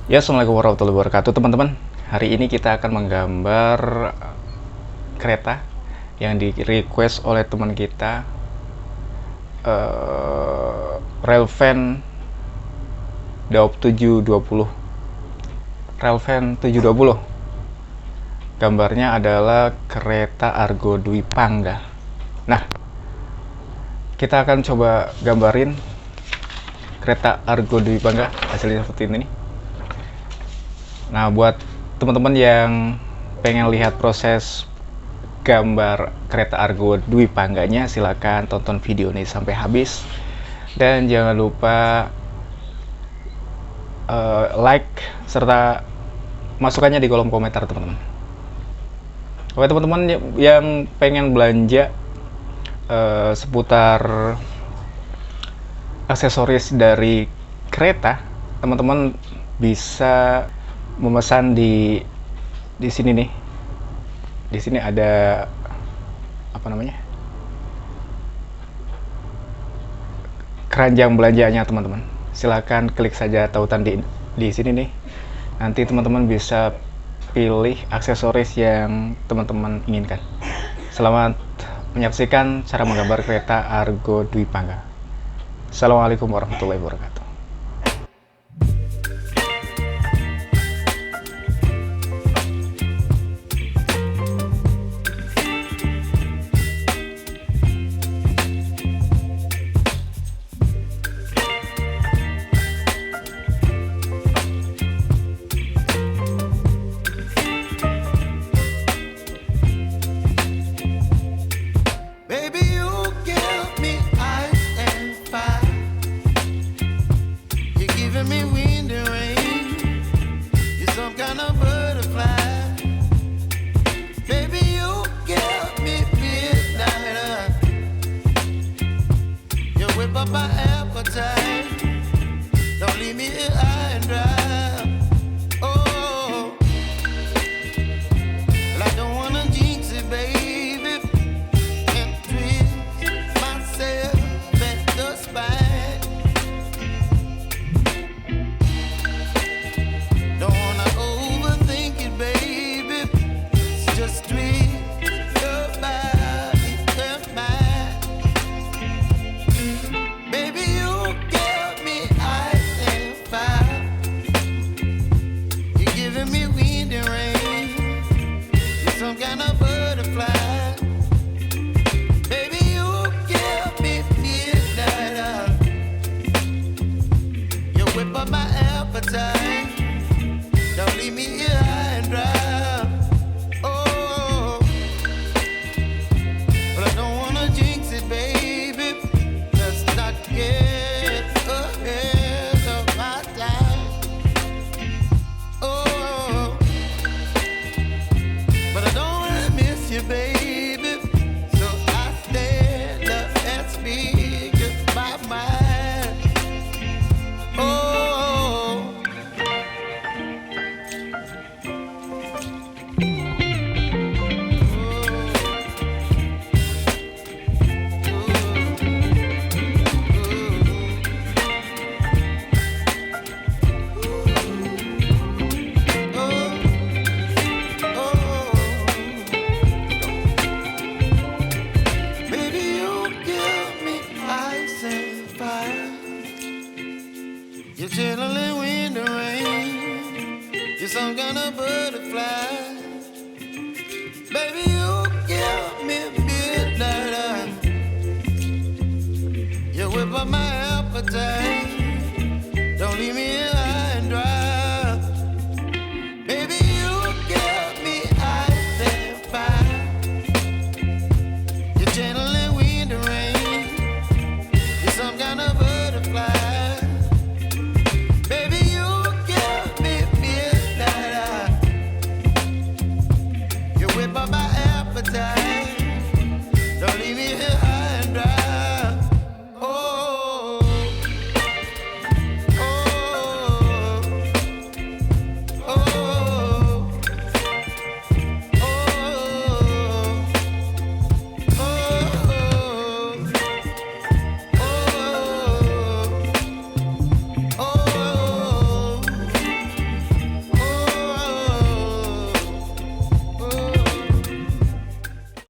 Ya, assalamualaikum warahmatullahi wabarakatuh, teman-teman. Hari ini kita akan menggambar kereta yang di request oleh teman kita, Railvan Daop 720. Railvan 720. Gambarnya adalah kereta Argo Dwi Pangga. Nah, kita akan coba gambarin kereta Argo Dwi Pangga hasilnya seperti ini nih. Nah, buat teman-teman yang pengen lihat proses gambar kereta Argo Dwi Pangganya, silakan tonton video ini sampai habis dan jangan lupa like serta masukannya di kolom komentar, teman-teman. Oke, teman-teman yang pengen belanja seputar aksesoris dari kereta, teman-teman bisa memesan di sini nih. Di sini ada apa namanya? Keranjang belanjanya, teman-teman. Silakan klik saja tautan di sini nih. Nanti teman-teman bisa pilih aksesoris yang teman-teman inginkan. Selamat menyaksikan cara menggambar kereta Argo Dwi Pangga. Assalamualaikum warahmatullahi wabarakatuh. Me wind and rain, you're some kind of butterfly. Baby, you give me midnight. You whip up my appetite. Don't leave me here high and dry. Oh, well, I don't wanna jinx it, baby, and twist myself at the spine. Don't leave me here high and dry. Oh, but I don't wanna jinx it, baby. Let's not get ahead of my time. Oh, but I don't wanna miss you, baby. So I stand up and speak my mind. Oh. You're chilling wind and rain. You're some kind of butterfly. Baby, you give me midnight. You whip up my appetite. Don't leave me